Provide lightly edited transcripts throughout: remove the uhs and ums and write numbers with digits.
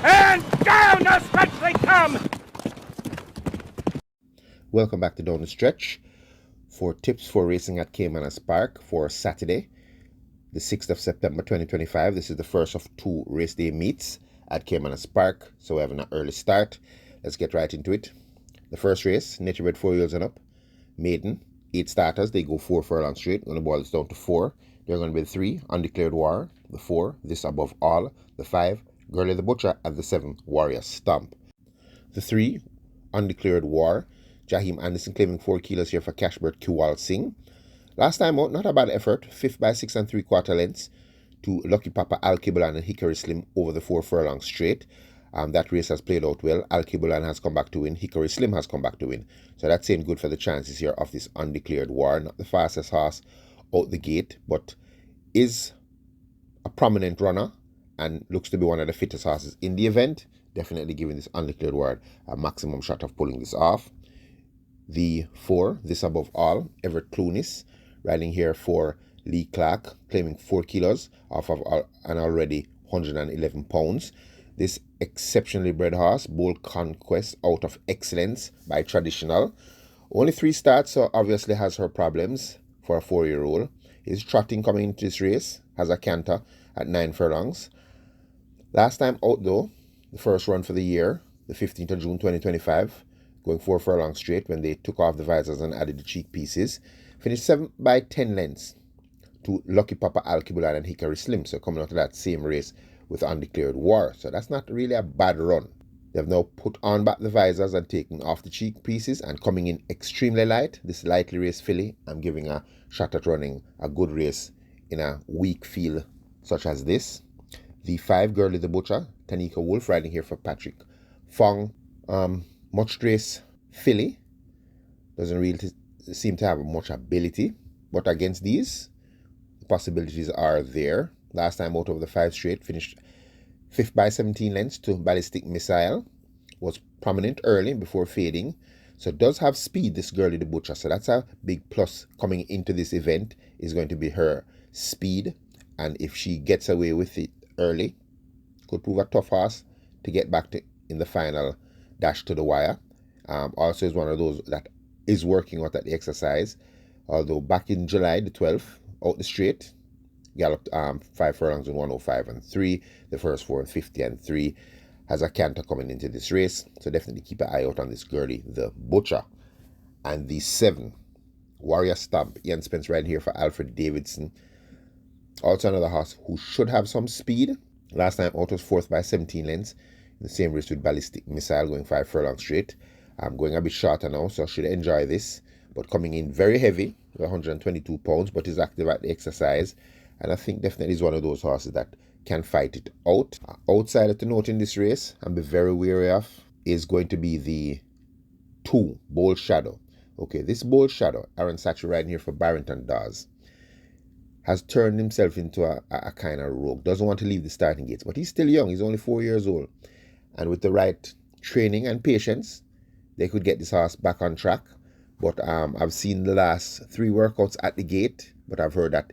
And down the stretch they come! Welcome back to Down the Stretch for tips for racing at Caymanas Park for Saturday, the 6th of September 2025. This is the first of two race day meets at Caymanas Park, so we're having an early start. Let's get right into it. The first race, nature bred 4 years and up, maiden, 8 starters. They go 4 furlongs straight. Going to boil this down to 4. They're going to be the 3, Undeclared War, the 4, This Above All, the 5, Girlie the Butcher, and the 7, Warrior Stomp. The 3, Undeclared War, Jaheim Anderson claiming 4 kilos here for Cashbird Kiwal Singh. Last time out, not a bad effort, 5th by 6 3/4 lengths to Lucky Papa, Al Kibulan and Hickory Slim over the 4 furlongs straight. That race has played out well. Al Kibulan has come back to win. Hickory Slim has come back to win. So that's saying good for the chances here of this Undeclared War. Not the fastest horse out the gate, but is a prominent runner and looks to be one of the fittest horses in the event. Definitely giving this Undeclared War a maximum shot of pulling this off. The 4, This Above All, Everett Clunis, riding here for Lee Clark, claiming 4 kilos off of an already 111 pounds. This exceptionally bred horse, Bold Conquest, out of Excellence by Traditional. Only 3 starts, so obviously has her problems for a 4-year-old. Is trotting coming into this race, has a canter at 9 furlongs. Last time out though, the first run for the year, the 15th of June 2025, going 4 furlongs straight when they took off the visors and added the cheek pieces. Finished 7 by 10 lengths to Lucky Papa, Al Kibulan and Hickory Slim. So coming out of that same race with Undeclared War. So that's not really a bad run. They've now put on back the visors and taken off the cheek pieces and coming in extremely light. This lightly raced filly, I'm giving a shot at running a good race in a weak field such as this. The 5, Girlie the Butcher, Tanika Wolf, riding here for Patrick Fong. Much race filly, doesn't really seem to have much ability, but against these, the possibilities are there. Last time out of the 5 straight, finished 5th by 17 lengths to Ballistic Missile, was prominent early before fading, so it does have speed, this Girlie the Butcher, so that's a big plus coming into this event, is going to be her speed, and if she gets away with it early, could prove a tough horse to get back to in the final dash to the wire. Also is one of those that is working out at the exercise, although back in July the 12th, out the straight, galloped 5 furlongs in 105 and 3, the first 4 in 50 and 3, has a canter coming into this race, so definitely keep an eye out on this Girlie the Butcher. And the 7, Warrior Stomp, Ian Spence riding here for Alfred Davidson, also another horse who should have some speed. Last time out was 4th by 17 lengths, in the same race with Ballistic Missile, going 5 furlongs straight. I'm going a bit shorter now, so I should enjoy this, but coming in very heavy, 122 pounds, but is active at the exercise, and I think definitely is one of those horses that can fight it out. Outside to note in this race, and be very wary of, is going to be the 2, Bold Shadow. Okay, this Bold Shadow, Aaron Sachi riding here for Barrington Dawes, has turned himself into a kind of rogue. Doesn't want to leave the starting gates, but he's still young. He's only 4 years old. And with the right training and patience, they could get this horse back on track. But I've seen the last 3 workouts at the gate, but I've heard that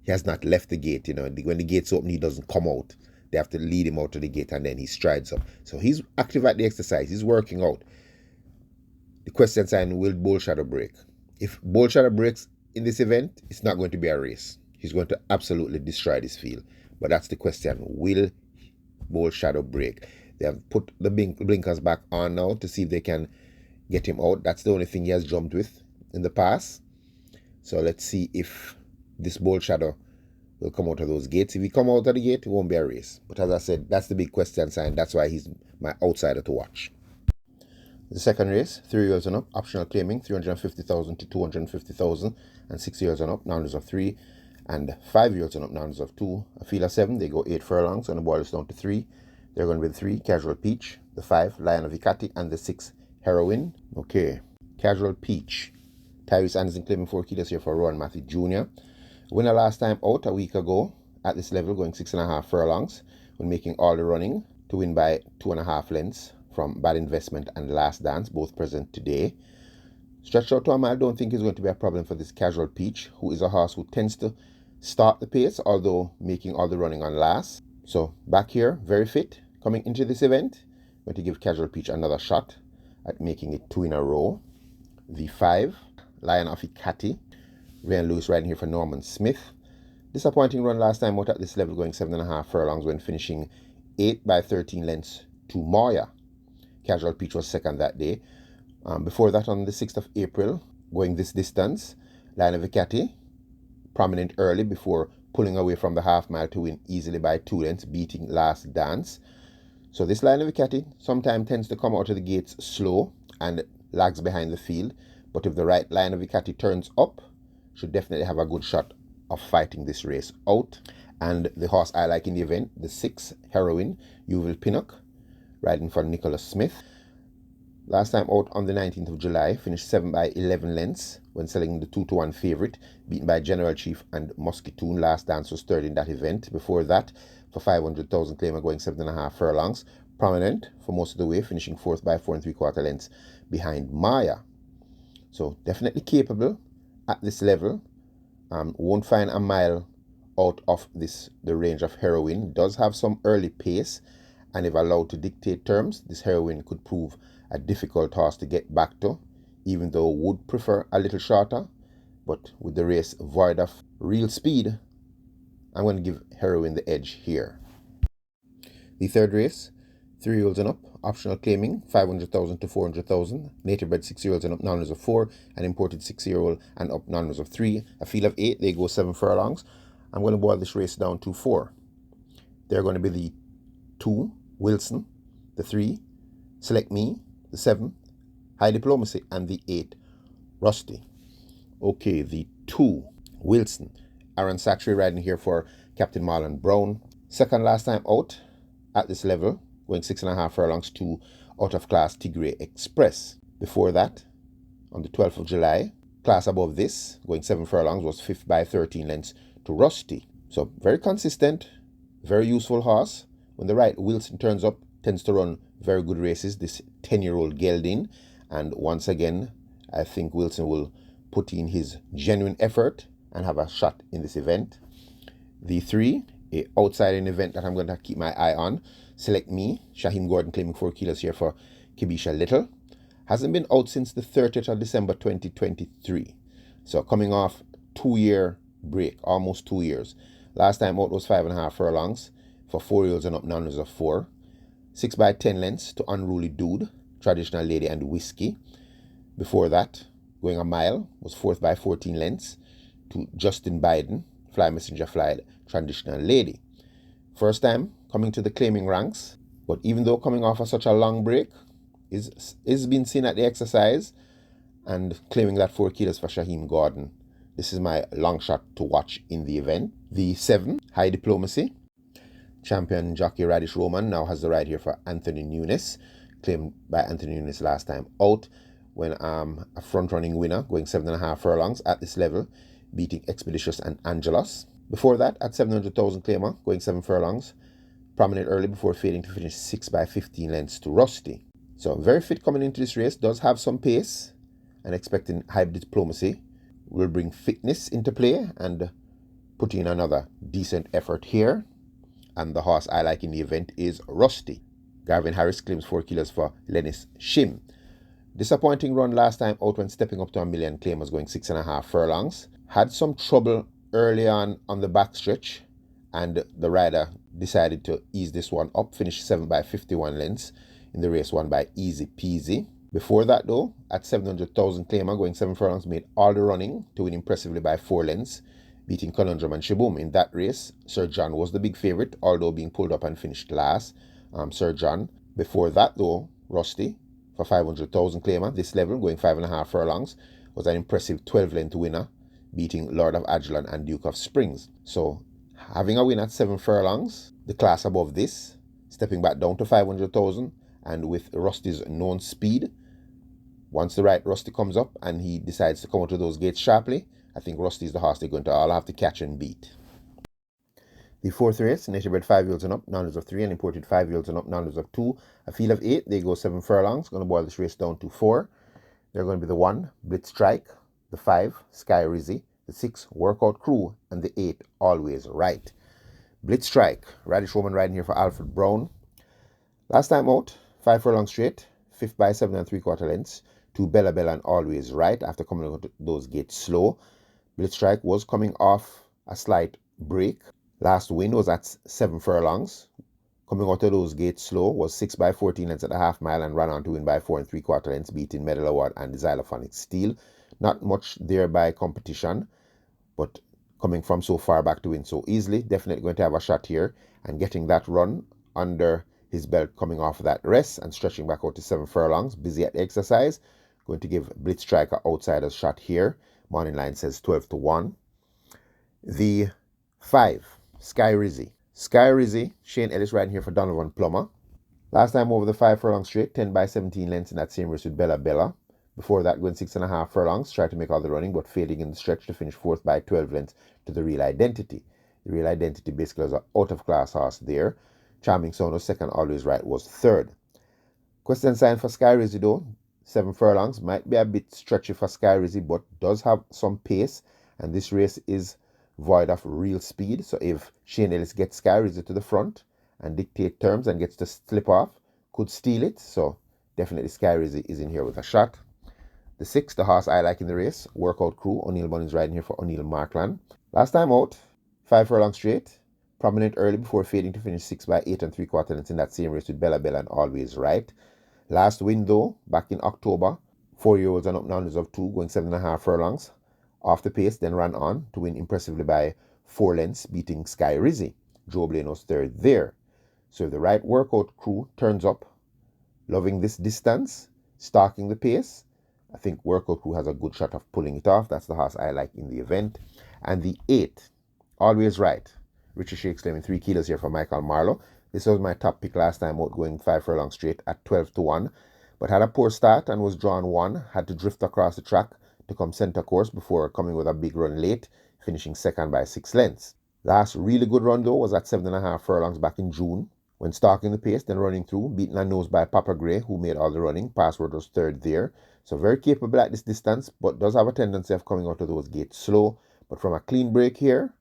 he has not left the gate. You know, when the gates open, he doesn't come out. They have to lead him out to the gate, and then he strides up. So he's active at the exercise. He's working out. The question sign, will Bold Shadow break? If Bold Shadow breaks in this event, it's not going to be a race. He's going to absolutely destroy this field. But that's the question. Will Bold Shadow break? They have put the blinkers back on now to see if they can get him out. That's the only thing he has jumped with in the past. So let's see if this Bold Shadow will come out of those gates. If he come out of the gate, it won't be a race. But as I said, that's the big question sign. That's why he's my outsider to watch. The second race, 3 years and up, optional claiming 350,000 to 250,000, and 6 years and up, numbers of 3, and 5 years and up, numbers of 2. A field of 7, they go 8 furlongs, and the boil is down to 3. They're going to be the 3, Casual Peach, the 5, Lion of Ikati, and the 6, Heroine. Okay, Casual Peach. Tyrese Anderson claiming 4 kilos here for Rowan Matthew Jr. Winner last time out a week ago at this level, going 6.5 furlongs, when making all the running to win by 2.5 lengths from Bad Investment and Last Dance, both present today. Stretched out to a mile, don't think is going to be a problem for this Casual Peach, who is a horse who tends to start the pace, although making all the running on last. So back here, very fit, Coming into this event, I'm going to give Casual Peach another shot at making it 2 in a row. The 5, Lion of Ikati, Ryan Lewis riding here for Norman Smith. Disappointing run last time out at this level, going 7.5 furlongs when finishing 8 by 13 lengths to Moya. Casual Peach was second that day. Before that, on the 6th of April, going this distance, Lion of Ikati, prominent early before pulling away from the half mile to win easily by 2 lengths, beating Last Dance. So this Lion of Ikati sometimes tends to come out of the gates slow and lags behind the field, but if the right Lion of Ikati turns up, should definitely have a good shot of fighting this race out. And the horse I like in the event, the 6, Heroine, Yuval Pinnock, riding for Nicholas Smith. Last time out on the 19th of July, finished 7 by 11 lengths when selling the 2-1 favourite, beaten by General Chief and Muscatoon. Last Dance was third in that event. Before that, for 500,000 claimer, going 7.5 furlongs. Prominent for most of the way, finishing 4th by 4 3/4 lengths behind Maya. So definitely capable at this level. Won't find a mile out of the range of Heroine. Does have some early pace, and if allowed to dictate terms, this Heroine could prove a difficult horse to get back to, even though would prefer a little shorter. But with the race void of real speed, I'm going to give Heroine the edge here. The third race, 3-year-olds and up, optional claiming 500,000 to 400,000, native bred 6-year-olds and up, non-winners of 4, and imported 6-year-old and up, non-winners of 3. A field of 8, they go 7 furlongs. I'm going to boil this race down to 4. They're going to be the 2, Wilson, the 3, Select Me, the 7, High Diplomacy, and the 8, Rusty. Okay, the 2, Wilson, Aaron Sachry riding here for Captain Marlon Brown. Second last time out at this level, going 6.5 furlongs to out of class Tigre Express. Before that, on the 12th of July, class above this, going 7 furlongs, was 5th by 13 lengths to Rusty. So very consistent, very useful horse. When the right Wilson turns up, tends to run very good races, this 10-year-old gelding. And once again, I think Wilson will put in his genuine effort and have a shot in this event. The 3, a outside event that I'm going to keep my eye on, Select Me, Shaheem Gordon claiming 4 kilos here for Kibisha Little. Hasn't been out since the 30th of December 2023. So coming off 2-year break, almost 2 years. Last time out was 5.5 furlongs for 4-year-olds and up, non-winners of 4. 6 by 10 lengths to Unruly Dude, Traditional Lady, and Whiskey. Before that, going a mile, was 4th by 14 lengths to Justin Biden, Fly Messenger Fly, Traditional Lady. First time coming to the claiming ranks, but even though coming off of such a long break, is being seen at the exercise and claiming that 4 kilos for Shaheem Gordon. This is my long shot to watch in the event. The 7, High Diplomacy, champion jockey Radish Roman now has the ride here for Anthony Nunes, claimed by Anthony Nunes last time out when a front-running winner going 7.5 furlongs at this level, beating Expeditious and Angelos. Before that, at 700,000 claimer, going 7 furlongs, prominent early before fading to finish 6 by 15 lengths to Rusty. So very fit coming into this race, does have some pace, and expecting High Diplomacy will bring fitness into play and put in another decent effort here. And the horse I like in the event is Rusty. Garvin Harris claims 4 kilos for Lennis Shim. Disappointing run last time out when stepping up to 1 million claimers, going 6.5 furlongs. Had some trouble early on the backstretch, and the rider decided to ease this one up, finished 7 by 51 lengths in the race won by Easy Peasy. Before that though, at 700,000 claimer, going 7 furlongs, made all the running to win impressively by 4 lengths, beating Conundrum and Shaboom. In that race, Sir John was the big favourite, although being pulled up and finished last. Sir John. Before that though, Rusty, for 500,000 claimer, this level, going 5.5 furlongs, was an impressive 12-length winner, beating Lord of Ajalon and Duke of Springs. So, having a win at 7 furlongs, the class above this, stepping back down to 500,000, and with Rusty's known speed, once the right Rusty comes up and he decides to come out of those gates sharply, I think Rusty's the horse they're going to all have to catch and beat. The fourth race, native bred 5-year-olds and up, non-winners of 3, and imported 5-year-olds and up, non-winners of 2. A field of 8, they go 7 furlongs. Going to boil this race down to 4. They're going to be the 1, Blitz Strike, the 5, Sky Rizzy, the 6, Workout Crew, and the 8, Always Right. Blitz Strike, Radish Roman riding here for Alfred Brown. Last time out, 5 furlongs straight, 5th by 7 3/4 lengths to Bella Bella and Always Right after coming out those gates slow. Blitz Strike was coming off a slight break. Last win was at 7 furlongs. Coming out of those gates slow was 6 by 14 lengths at the half mile and ran on to win by 4 3/4 lengths, beating Medal Award and the Xylophonic Steel. Not much there by competition, but coming from so far back to win so easily, definitely going to have a shot here and getting that run under his belt coming off of that rest and stretching back out to 7 furlongs, busy at the exercise. Going to give Blitz Strike an outsider's shot here. Morning line says 12-1. The 5, Sky Rizzy. Sky Rizzy, Shane Ellis riding here for Donovan Plummer. Last time over the 5 furlong straight, 10 by 17 lengths in that same race with Bella Bella. Before that, going 6.5 furlongs, tried to make all the running, but failing in the stretch to finish 4th by 12 lengths to the Real Identity. The Real Identity basically was an out-of-class horse there. Charming Sound was second, Always Right was third. Question sign for Sky Rizzy though, 7 furlongs, might be a bit stretchy for Sky Rizzy, but does have some pace, and this race is void of real speed. So if Shane Ellis gets Sky Rizzy to the front and dictate terms and gets to slip off, could steal it. So definitely Sky Rizzy is in here with a shot. The 6, the horse I like in the race, Workout Crew. O'Neill Bunnings riding here for O'Neill Markland. Last time out, 5 furlong straight, prominent early before fading to finish 6 by 8 3/4 lengths in that same race with Bella Bella and Always Right. Last win though, back in October, 4-year-olds and up numbers of 2, going 7.5 furlongs. Off the pace, then ran on to win impressively by 4 lengths, beating Sky Rizzy. Joe Blano's third there. So if the right Workout Crew turns up, loving this distance, stalking the pace, I think Workout Crew has a good shot of pulling it off. That's the horse I like in the event. And the 8, Always Right. Richard Shakes claiming 3 kilos here for Michael Marlowe. This was my top pick last time out, going 5 furlongs straight at 12-1. But had a poor start and was drawn 1. Had to drift across the track to come center course before coming with a big run late, finishing second by 6 lengths. Last really good run though was at 7.5 furlongs back in June, when stalking the pace, then running through, beaten and nosed by Papa Gray, who made all the running. Password was third there. So very capable at this distance, but does have a tendency of coming out of those gates slow. But from a clean break here,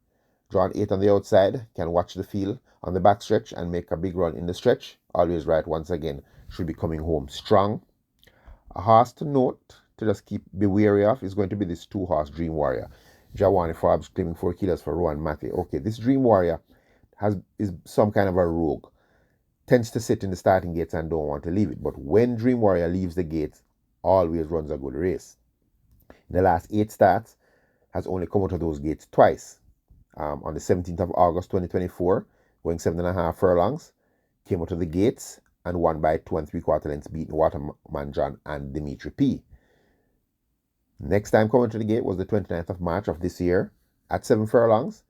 drawn 8 on the outside, can watch the field on the back stretch and make a big run in the stretch. Always Right once again should be coming home strong. A horse to note, to just be wary of, is going to be this 2-horse Dream Warrior. Jawani Forbes claiming 4 kilos for Rowan Matthew. Okay, this Dream Warrior is some kind of a rogue. Tends to sit in the starting gates and don't want to leave it. But when Dream Warrior leaves the gates, always runs a good race. In the last 8 starts, has only come out of those gates twice. On the 17th of August 2024, going 7.5 furlongs, came out of the gates and won by 2 3/4 lengths, beating Waterman John and Dimitri P. Next time coming to the gate was the 29th of March of this year at 7 furlongs.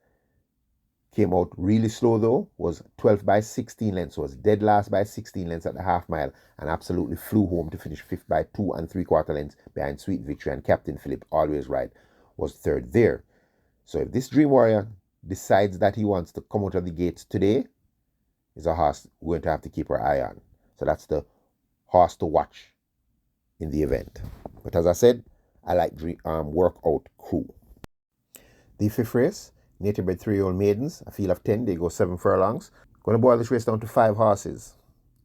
Came out really slow though, was 12 by 16 lengths, was dead last by 16 lengths at the half mile, and absolutely flew home to finish 5th by 2 3/4 lengths behind Sweet Victory, and Captain Philip, Always Right, was third there. So if this Dream Warrior decides that he wants to come out of the gates today, is a horse we're going to have to keep our eye on. So that's the horse to watch in the event. But as I said, I like Workout Crew. The 5th race, native bred 3-year-old maidens, a field of 10, they go 7 furlongs. Going to boil this race down to 5 horses.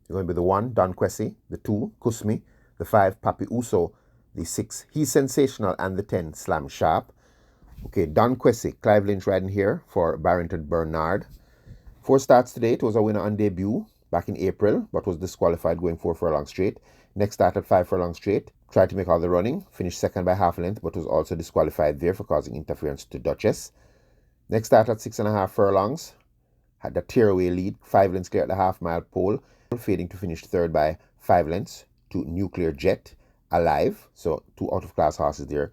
They're going to be the 1, Don Quessy, the 2, Kusmi, the 5, Papi Uso, the 6, He's Sensational, and the 10, Slam Sharp. Okay, Don Quessy, Clive Lynch riding here for Barrington Bernard. 4 starts today. It was a winner on debut back in April, but was disqualified going 4 furlongs straight. Next start at 5 furlongs straight. Tried to make all the running. Finished second by half a length, but was also disqualified there for causing interference to Duchess. Next start at 6.5 furlongs. Had the tearaway lead. 5 lengths clear at the half-mile pole. Fading to finish third by 5 lengths to Nuclear Jet, Alive. So 2 out-of-class horses there.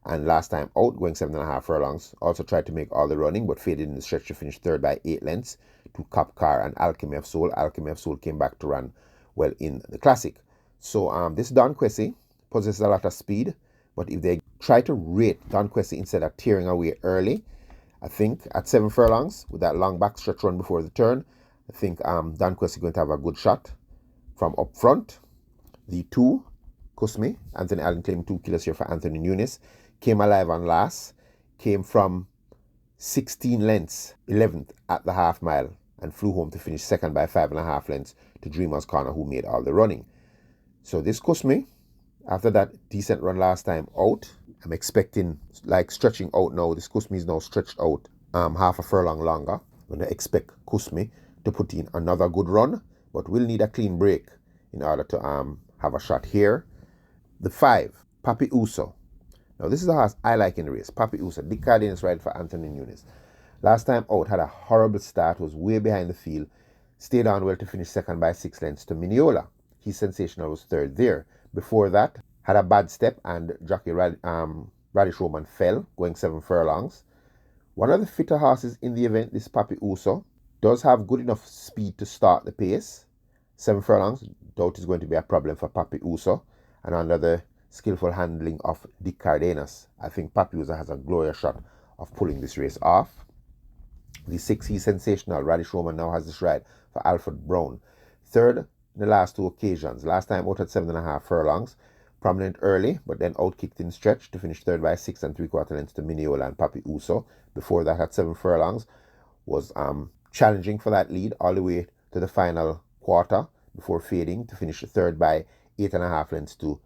And last time out, going 7.5 furlongs, also tried to make all the running, but faded in the stretch to finish third by 8 lengths to Cop Car and Alchemy of Soul. Alchemy of Soul came back to run well in the Classic. So this Don Quessy possesses a lot of speed, but if they try to rate Don Quessy instead of tearing away early, I think at 7 furlongs, with that long back stretch run before the turn, I think Don Quessy is going to have a good shot from up front. The 2, Kusmi, Anthony Allen claiming 2 kilos here for Anthony Nunes. Came alive on last, came from 16 lengths, 11th at the half mile, and flew home to finish second by 5.5 lengths to Dreamer's Corner, who made all the running. So this cost me, after that decent run last time out, I'm expecting, like, stretching out now. This Kusmi is now stretched out half a furlong longer. I'm going to expect Kusmi to put in another good run, but we'll need a clean break in order to have a shot here. The 5, Papi Uso. Now this is a horse I like in the race. Papi Uso, Dick Cardenas ride for Anthony Nunes. Last time out, had a horrible start, was way behind the field, stayed on well to finish second by 6 lengths to Mineola. He's sensational, was third there. Before that, had a bad step and jockey Radish Roman fell, going 7 furlongs. One of the fitter horses in the event, this Papi Uso, does have good enough speed to start the pace. 7 furlongs, doubt is going to be a problem for Papi Uso. And under the skillful handling of Dick Cardenas, I think Papi Uso has a glorious shot of pulling this race off. The 6, he's sensational. Radish Roman now has this ride for Alfred Brown. Third in the last 2 occasions. Last time out at 7.5 furlongs. Prominent early, but then out-kicked in stretch to finish third by 6 3/4 lengths to Mineola and Papi Uso. Before that, at 7 furlongs, was challenging for that lead all the way to the final quarter before fading to finish third by 8.5 lengths to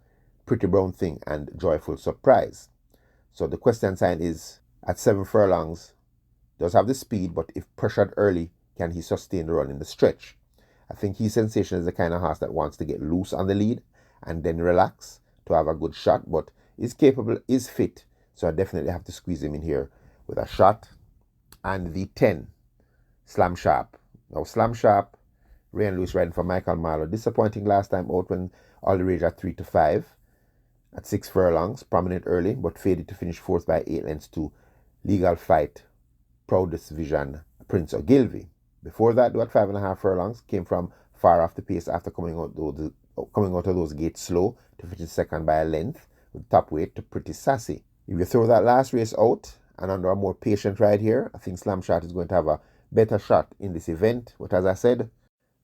Pretty Brown Thing and Joyful Surprise. So the question sign is, at 7 furlongs, does have the speed, but if pressured early, can he sustain the run in the stretch? I think he's sensational is the kind of horse that wants to get loose on the lead and then relax to have a good shot, but is capable, is fit, so I definitely have to squeeze him in here with a shot. And the 10, Slam Sharp. Now Slam Sharp, Ray and Lewis riding for Michael Marlowe. Disappointing last time out when all the rage at 3-5 at 6 furlongs. Prominent early, but faded to finish fourth by 8 lengths to Legal Fight, Proudest Vision, Prince Ogilvy. Before that, though, at 5.5 furlongs, came from far off the pace after coming out of those gates slow to finish second by a length with top weight to Pretty Sassy. If you throw that last race out and under a more patient ride here, I think Slam Shot is going to have a better shot in this event. But as I said,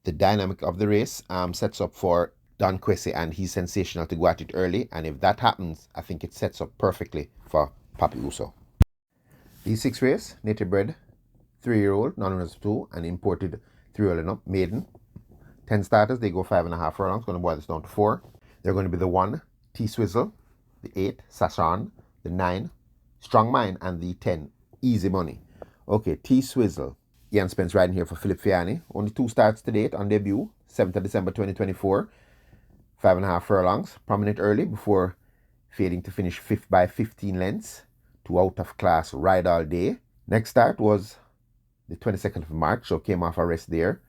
the dynamic of the race sets up for Don Quessy, and he's sensational to go at it early. And if that happens, I think it sets up perfectly for Papi Uso. The 6th race, native bred 3-year-old, non-winners 2, and imported 3-year-old and up, maiden. 10 starters, they go 5.5 furlongs, going to boil this down to 4. They're going to be the 1, T-Swizzle, the 8, Sashan, the 9, Strong Mind, and the 10, Easy Money. Okay, T-Swizzle. Ian Spence riding here for Philip Fiani. Only 2 starts to date on debut, 7th of December 2024. 5.5 furlongs, prominent early before fading to finish 5th by 15 lengths to Out of Class Ride All Day. Next start was the 22nd of March, so came off a rest there.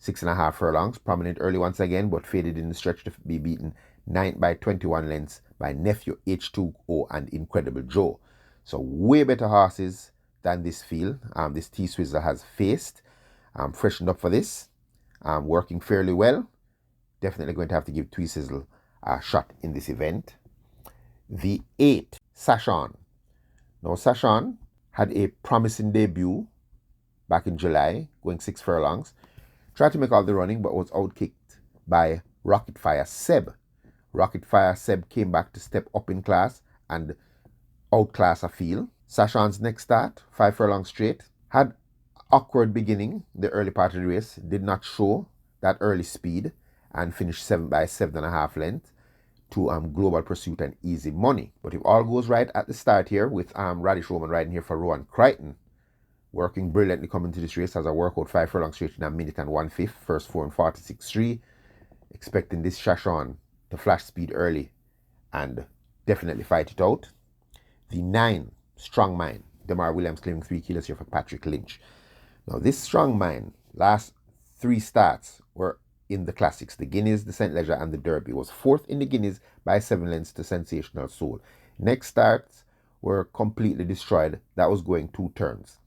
6.5 furlongs, prominent early once again, but faded in the stretch to be beaten 9th by 21 lengths by Nephew H2O and Incredible Joe. So way better horses than this field. This T-Swizzle has faced. Freshened up for this. Working fairly well. Definitely going to have to give T-Swizzle a shot in this event. The 8, Sashan. Now Sashan had a promising debut back in July, going 6 furlongs. Tried to make all the running, but was outkicked by Rocket Fire Seb. Rocket Fire Seb came back to step up in class and outclass a field. Sashan's next start, 5 furlongs straight, had awkward beginning the early part of the race, did not show that early speed, and finished 7 by 7.5 lengths to Global Pursuit and Easy Money. But if all goes right at the start here, with Radish Roman riding here for Rowan Crichton, working brilliantly coming to this race as a workout 5 furlongs straight in a minute and 1/5, first 4 and 46.3. Expecting this Sashan to flash speed early and definitely fight it out. The 9, Strong Mind. Demar Williams claiming 3 kilos here for Patrick Lynch. Now this Strong Mind, last 3 starts were in the classics, the Guineas, the St. Leger, and the Derby. Was 4th in the Guineas by 7 lengths to Sensational Soul. Next starts were completely destroyed. That was going 2 turns.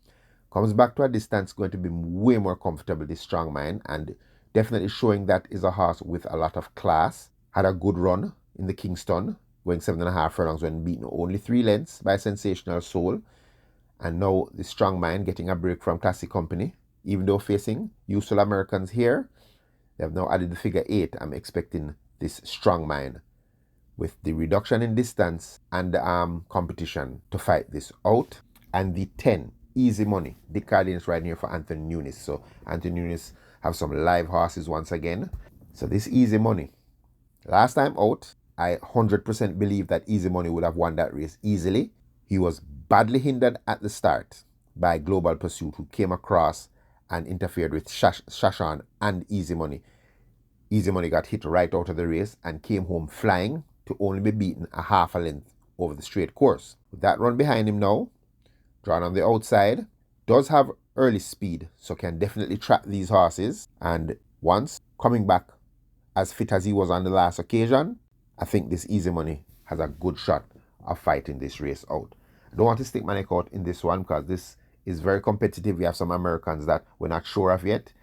Comes back to a distance, going to be way more comfortable, this Strong Mind, and definitely showing that is a horse with a lot of class. Had a good run in the Kingston, going 7.5 furlongs when beaten only 3 lengths by Sensational Soul. And now the Strong Mind getting a break from Classic Company, even though facing Useful Americans here. They have now added the figure 8. I'm expecting this Strong Mind, with the reduction in distance and competition, to fight this out. And the 10, Easy Money. Dick Cardenas riding here for Anthony Nunes. So Anthony Nunes have some live horses once again. So this Easy Money, last time out, I 100% believe that Easy Money would have won that race easily. He was badly hindered at the start by Global Pursuit, who came across and interfered with Shashan and Easy Money. Easy Money got hit right out of the race and came home flying to only be beaten a half a length over the straight course. With that run behind him now, drawn on the outside, does have early speed, so can definitely trap these horses. And once coming back as fit as he was on the last occasion, I think this Easy Money has a good shot of fighting this race out. I don't want to stick my neck out in this one because this is very competitive. We have some Americans that we're not sure of yet.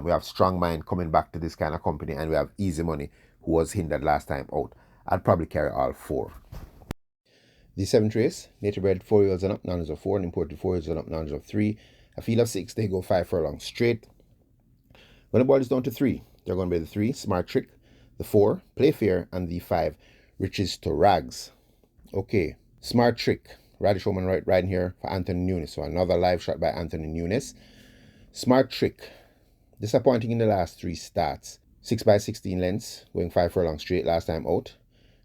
We have Strong Mind coming back to this kind of company, and we have Easy Money, who was hindered last time out. I'd probably carry all four. The seventh race, native bred 4-year-olds and up, non-reserve of 4, and imported 4-year-olds and up, non-reserve of 3. A field of 6, they go 5 furlongs straight. When the ball is down to 3, they're going to be the 3, Smart Trick, the 4, Play Fair, and the 5, Riches to Rags. Okay, Smart Trick, Radish Woman riding here for Anthony Nunes. So another live shot by Anthony Nunes. Smart Trick, disappointing in the last 3 starts. 6 by 16 lengths, going 5 furlongs straight last time out.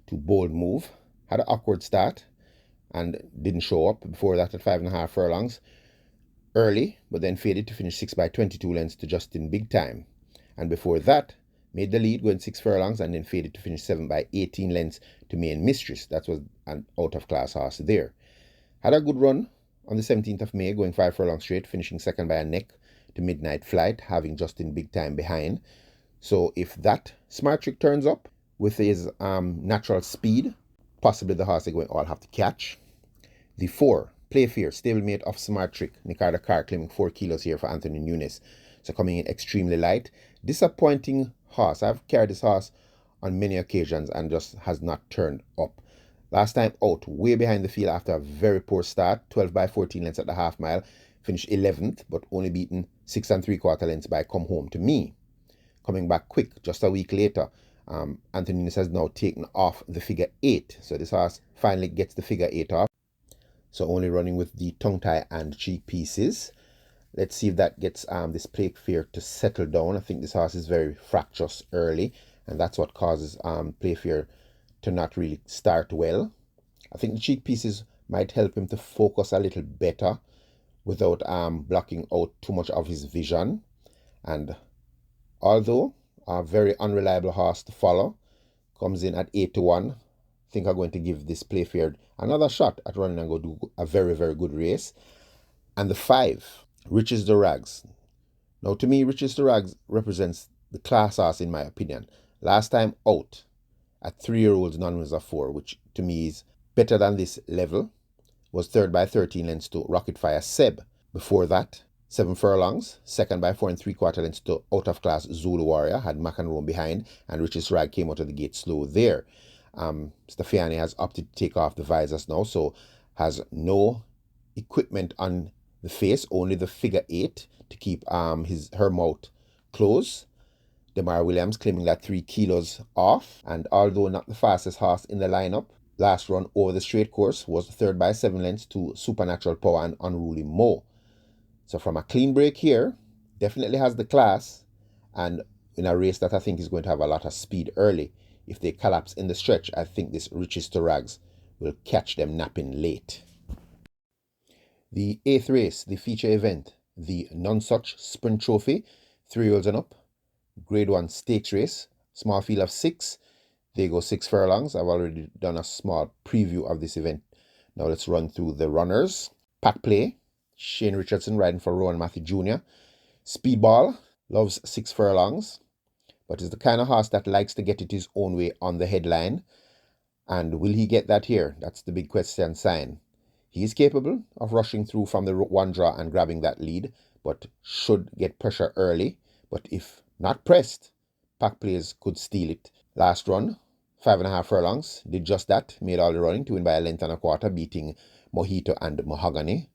To Bold Move, had an awkward start and didn't show up before that at 5.5 furlongs early, but then faded to finish 6 by 22 lengths to Justin Big Time. And before that, made the lead going 6 furlongs and then faded to finish 7 by 18 lengths to Main Mistress. That was an out-of-class horse there. Had a good run on the 17th of May, going 5 furlongs straight, finishing second by a neck to Midnight Flight, having Justin Big Time behind. So if that Smart Trick turns up with his natural speed, possibly the horse they're going to all have to catch. The 4, Play Fair, stablemate of Smart Trick. Ricardo Carr claiming 4 kilos here for Anthony Nunes. So coming in extremely light. Disappointing horse. I've carried this horse on many occasions and just has not turned up. Last time out, way behind the field after a very poor start. 12 by 14 lengths at the half mile. Finished 11th, but only beaten 6 3/4 lengths by Come Home to Me. Coming back quick, just a week later, Anthony Nunes has now taken off the figure 8. So this horse finally gets the figure 8 off. So only running with the tongue tie and cheek pieces. Let's see if that gets this Play Fair to settle down. I think this horse is very fractious early, and that's what causes Play Fair to not really start well. I think the cheek pieces might help him to focus a little better without blocking out too much of his vision. And although a very unreliable horse to follow, comes in at 8-1. I think I'm going to give this Play Fair another shot at running and go do a very, very good race. And the 5, Riches to Rags. Now, to me, Riches to Rags represents the class horse in my opinion. Last time out at 3-year-olds, non-reserve of 4, which to me is better than this level, was 3rd by 13 lengths to Rocket Fire Seb. Before that, 7 furlongs, 2nd by 4 3/4 lengths to out-of-class Zulu Warrior, had McEnroe behind, and Riches Rag came out of the gate slow there. Stephanie has opted to take off the visors now, so has no equipment on the face, only the figure 8 to keep her mouth closed. Demar Williams claiming that 3 kilos off, and although not the fastest horse in the lineup, last run over the straight course was 3rd by 7 lengths to Supernatural Power and Unruly Mo. So from a clean break here, definitely has the class, and in a race that I think is going to have a lot of speed early. If they collapse in the stretch, I think this Riches to Rags will catch them napping late. The 8th race, the feature event, the Nonsuch Sprint Trophy, 3-year-olds and up, Grade 1 stakes race, small field of 6. They go 6 furlongs. I've already done a small preview of this event. Now let's run through the runners. Pack Play, Shane Richardson riding for Rowan Matthew Jr. Speedball, loves 6 furlongs, but is the kind of horse that likes to get it his own way on the headline. And will he get that here? That's the big question sign. He is capable of rushing through from the one draw and grabbing that lead, but should get pressure early. But if not pressed, Pack Players could steal it. Last run, 5.5 furlongs, did just that, made all the running to win by 1.25 lengths, beating Mojito and Mahogany.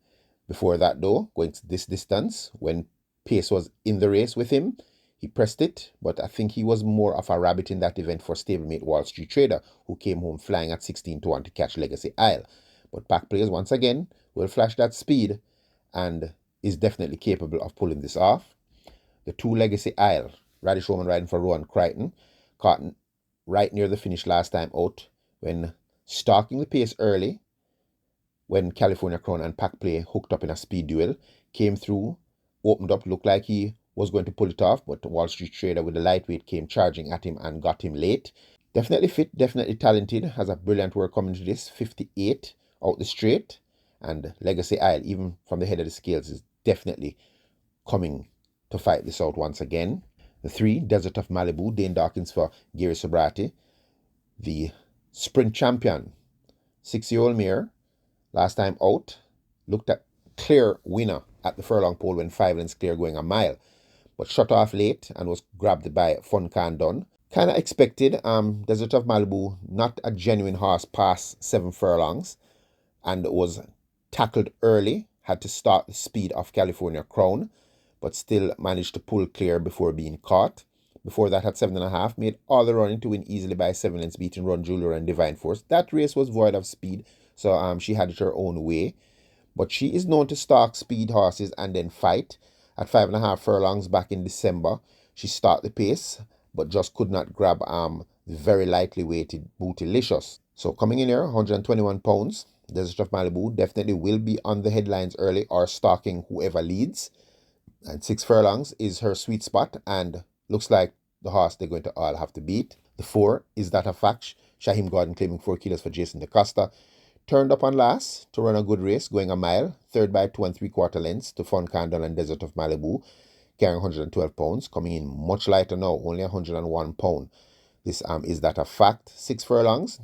Before that though, going to this distance, when pace was in the race with him, he pressed it, but I think he was more of a rabbit in that event for stablemate Wall Street Trader, who came home flying at 16-1 to catch Legacy Isle. But Pack Players, once again, will flash that speed and is definitely capable of pulling this off. the 2 Legacy Isle. Radish Roman riding for Rowan Crichton. Caught right near the finish last time out when stalking the pace early, when California Crown and Pack Play hooked up in a speed duel. Came through, opened up, looked like he was going to pull it off, but Wall Street Trader with the lightweight came charging at him and got him late. Definitely fit, definitely talented, has a brilliant work coming to this, 58 out the straight. And Legacy Isle, even from the head of the scales, is definitely coming to fight this out once again. The 3, Desert of Malibu, Dane Dawkins for Gary Sobrati. The sprint champion, 6-year-old mare, last time out, looked at clear winner at the furlong pole when 5 lengths clear going a mile, but shut off late and was grabbed by Fun Can Done. Kind of expected. Desert of Malibu, not a genuine horse past 7 furlongs, and was tackled early, had to start the speed of California Crown, but still managed to pull clear before being caught. Before that, had 7.5, made all the running to win easily by 7 lengths, beating Run Jeweler and Divine Force. That race was void of speed, so she had it her own way. But she is known to stalk speed horses and then fight. At 5.5 furlongs back in December, she started the pace, but just could not grab the very lightly weighted Bootylicious. So coming in here, 121 pounds. Desert of Malibu definitely will be on the headlines early or stalking whoever leads. And 6 furlongs is her sweet spot and looks like the horse they're going to all have to beat. The 4, Is That a Fact? Shaheem Gordon claiming 4 kilos for Jason DeCosta. Turned up on last to run a good race, going a mile. Third by 2 3/4 lengths to Fun Candle and Desert of Malibu, carrying 112 pounds. Coming in much lighter now, only 101 pounds. This Is That a Fact? 6 furlongs.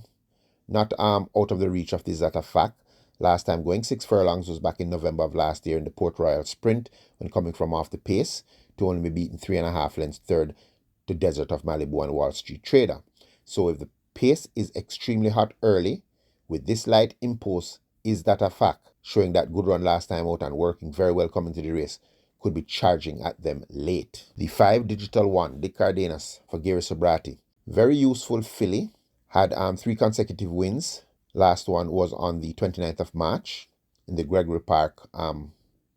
Not out of the reach of Is That a Fact. Last time going 6 furlongs was back in November of last year in the Port Royal Sprint when coming from off the pace to only be beaten 3.5 lengths third to Desert of Malibu and Wall Street Trader. So if the pace is extremely hot early, with this light impulse, Is That a Fact? Showing that good run last time out and working very well coming to the race, could be charging at them late. The 5, Digital One, Dick Cardenas for Gary Sobrati. Very useful filly. Had 3 consecutive wins. Last one was on the 29th of March in the Gregory Park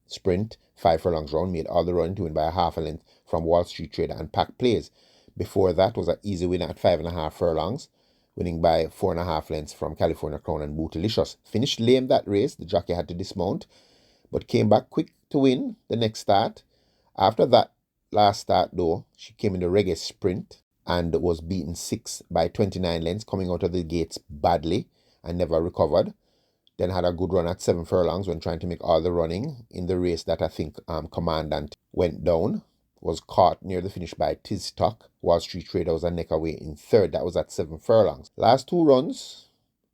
sprint. 5 furlongs round, made all the run to win by a half a length from Wall Street Trader and Pack Plays. Before that was an easy winner at 5.5 furlongs, winning by 4.5 lengths from California Crown and Bootylicious. Finished lame that race, the jockey had to dismount, but came back quick to win the next start. After that last start though, she came in the Reggae Sprint and was beaten 6 by 29 lengths, coming out of the gates badly and never recovered. Then had a good run at 7 furlongs when trying to make all the running in the race that I think Commandant went down. Was caught near the finish by Tiztok. Wall Street Trader was a neck away in third. That was at 7 furlongs. Last 2 runs,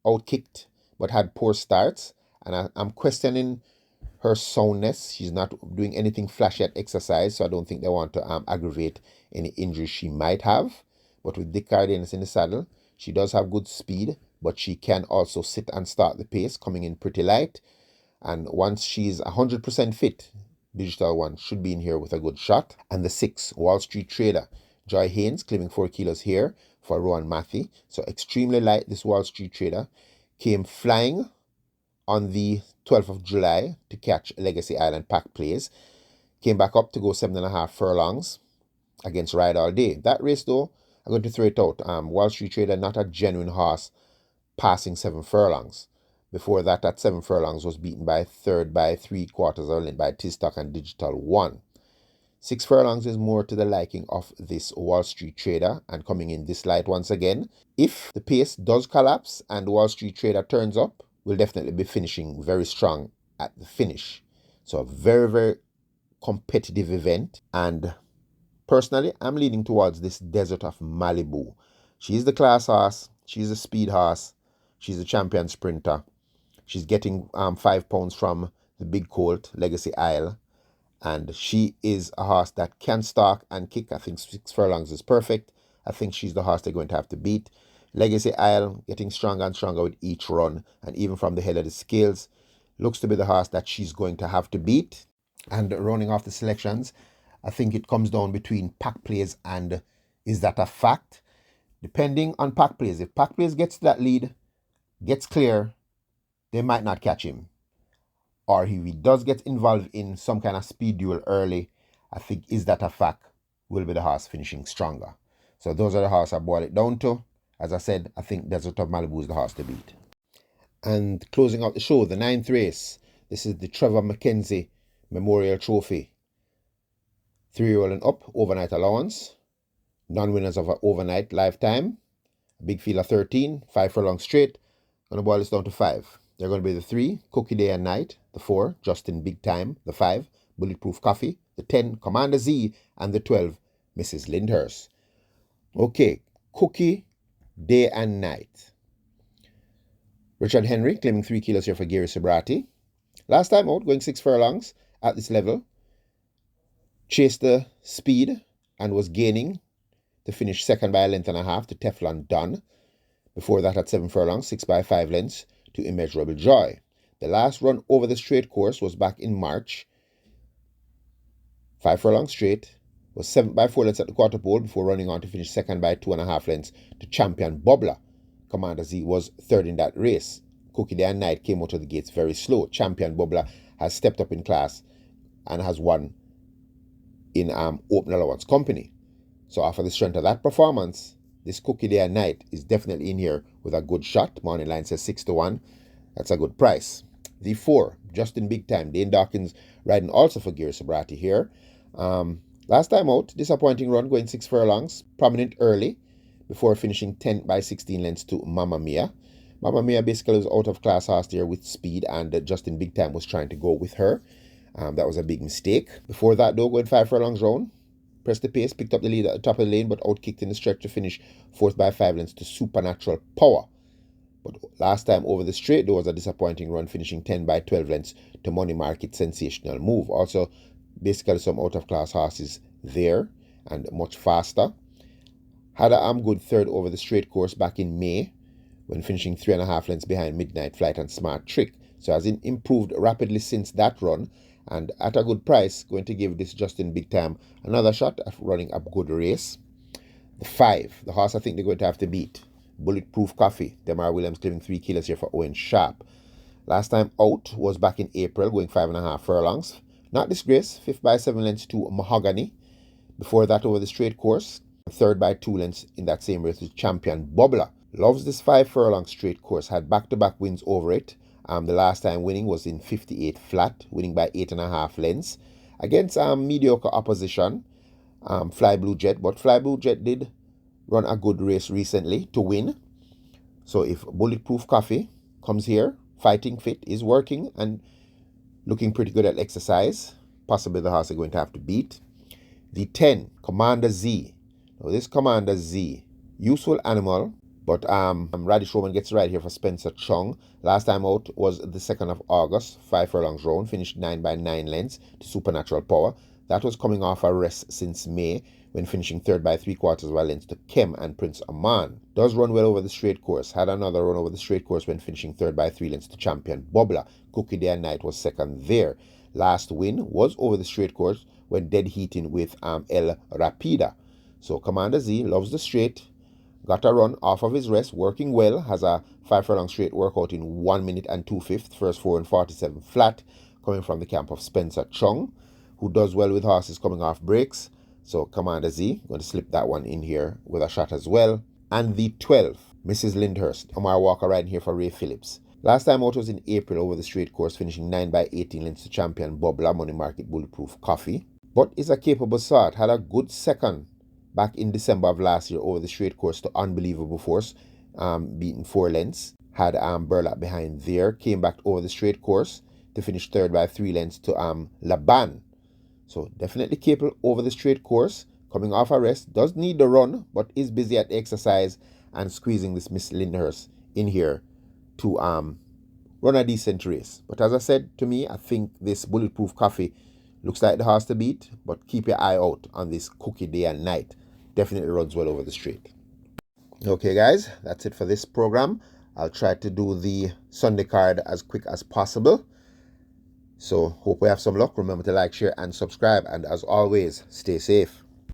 outkicked, but had poor starts. And I'm questioning her soundness. She's not doing anything flashy at exercise, so I don't think they want to aggravate any injuries she might have. But with Dick Cardenas in the saddle, she does have good speed, but she can also sit and start the pace, coming in pretty light. And once she's 100% fit, Digital One should be in here with a good shot. And the 6, Wall Street Trader, Joy Haynes claiming 4 kilos here for Rowan Matthew. So extremely light, this Wall Street Trader. Came flying on the 12th of July to catch Legacy Island Pack Plays. Came back up to go 7.5 furlongs against Ride All Day. That race though, I'm going to throw it out. Wall Street Trader, not a genuine horse passing 7 furlongs. Before that, at 7 furlongs, was beaten by third by 3/4 of a length by Tiztok and Digital One. 6 furlongs is more to the liking of this Wall Street Trader and coming in this light once again. If the pace does collapse and Wall Street Trader turns up, we'll definitely be finishing very strong at the finish. So a very, very competitive event. And personally, I'm leaning towards this Desert of Malibu. She's the class horse. She's a speed horse. She's a champion sprinter. She's getting 5 pounds from the big colt, Legacy Isle. And she is a horse that can stalk and kick. I think 6 furlongs is perfect. I think she's the horse they're going to have to beat. Legacy Isle getting stronger and stronger with each run. And even from the head of the scales, looks to be the horse that she's going to have to beat. And running off the selections, I think it comes down between Pack Plays and Is That a Fact? Depending on Pack Plays. If Pack Plays gets to that lead, gets clear, they might not catch him. Or if he does get involved in some kind of speed duel early I think Is That a Fact will be the horse finishing stronger. So those are the horses I boil it down to. As I said, I think Desert of Malibu is the horse to beat. And closing out the show, the 9th race. This is the Trevor McKenzie Memorial Trophy. 3-year-old and up, overnight allowance. Non-winners of an overnight lifetime. A big field of 13, 5 furlong straight. Going to boil this down to 5. They're going to be the 3, Cookie Day and Night. The 4, Justin Big Time. The 5, Bulletproof Coffee. The 10, Commander Z. And the 12, Mrs. Lyndhurst. Okay, Cookie Day and Night. Richard Henry claiming 3 kilos here for Gary Sobrati. Last time out, going 6 furlongs at this level. Chased the speed and was gaining to finish second by a length and a half to Teflon Don. Before that at 7 furlongs, 6 by 5 lengths to Immeasurable Joy. The last run over the straight course was back in March. 5 furlongs straight. Was 7 by 4 lengths at the quarter pole before running on to finish second by 2.5 lengths to Champion Bubbler. Commander Z was third in that race. Cookie Day and Night came out of the gates very slow. Champion Bubbler has stepped up in class and has won in open allowance company. So after the strength of that performance, this Cookie Day and Night is definitely in here with a good shot. Morning line says 6-1. That's a good price. The 4, Justin Big Time. Dane Dawkins riding also for Gary Sobrati here. Last time out, disappointing run going 6 furlongs. Prominent early before finishing 10 by 16 lengths to Mamma Mia. Mamma Mia basically was out of class last year with speed, and Justin Big Time was trying to go with her. That was a big mistake. Before that, though, going 5 furlongs round. Pressed the pace, picked up the lead at the top of the lane, but outkicked in the stretch to finish 4th by 5 lengths to Supernatural Power. But last time over the straight, there was a disappointing run, finishing 10 by 12 lengths to Money Market Sensational Move. Also, basically some out-of-class horses there and much faster. Had a good third over the straight course back in May when finishing 3.5 lengths behind Midnight Flight and Smart Trick. So has improved rapidly since that run, and at a good price, going to give this Justin Big Time another shot at running a good race. The 5, the horse I think they're going to have to beat. Bulletproof Coffee. Demar Williams claiming 3 kilos here for Owen Sharp. Last time out was back in April, going 5.5 furlongs. Not disgrace, 5th by 7 lengths to Mahogany. Before that, over the straight course, 3rd by 2 lengths in that same race with Champion Bubbler. Loves this 5 furlong straight course, had back-to-back wins over it. The last time winning was in 58 flat, winning by 8.5 lengths against mediocre opposition, Fly Blue Jet. But Fly Blue Jet did run a good race recently to win. So if Bulletproof Coffee comes here, fighting fit, is working and looking pretty good at exercise, possibly the horse they're going to have to beat. The 10, Commander Z. Now this Commander Z, useful animal, but Radish Roman gets right here for Spencer Chung. Last time out was the 2nd of August, 5 furlongs round, finished 9 by 9 lengths to Supernatural Power. That was coming off a rest since May, when finishing 3rd by 3/4 of a length to Kem and Prince Aman. Does run well over the straight course. Had another run over the straight course when finishing 3rd by 3 lengths to Champion Bubbler. Cookie Day and Night was second there. Last win was over the straight course when dead heating with El Rapida. So Commander Z loves the straight. Got a run off of his rest, working well. Has a 5 furlong straight workout in 1 minute and 2/5. First 4 and 47 flat, coming from the camp of Spencer Chung, who does well with horses coming off breaks. So Commander Z, going to slip that one in here with a shot as well. And the 12, Mrs. Lyndhurst. Omar Walker riding here for Ray Phillips. Last time out was in April over the straight course, finishing 9 by 18 lengths to Champion Bubbler, Money Market Bulletproof Coffee. But is a capable sort. Had a good second back in December of last year over the straight course to Unbelievable Force, beating 4 lengths. Had Burlap behind there. Came back over the straight course to finish 3rd by 3 lengths to Laban. So definitely capable over the straight course. Coming off a rest. Does need the run, but is busy at exercise and squeezing this Miss Lyndhurst in here to run a decent race. But as I said, to me, I think this Bulletproof Coffee looks like the horse to beat, but keep your eye out on this Cookie Day and Night. Definitely runs well over the straight. Okay, guys, that's it for this program. I'll try to do the Sunday card as quick as possible. So, hope we have some luck. Remember to like, share, and subscribe. And as always, stay safe.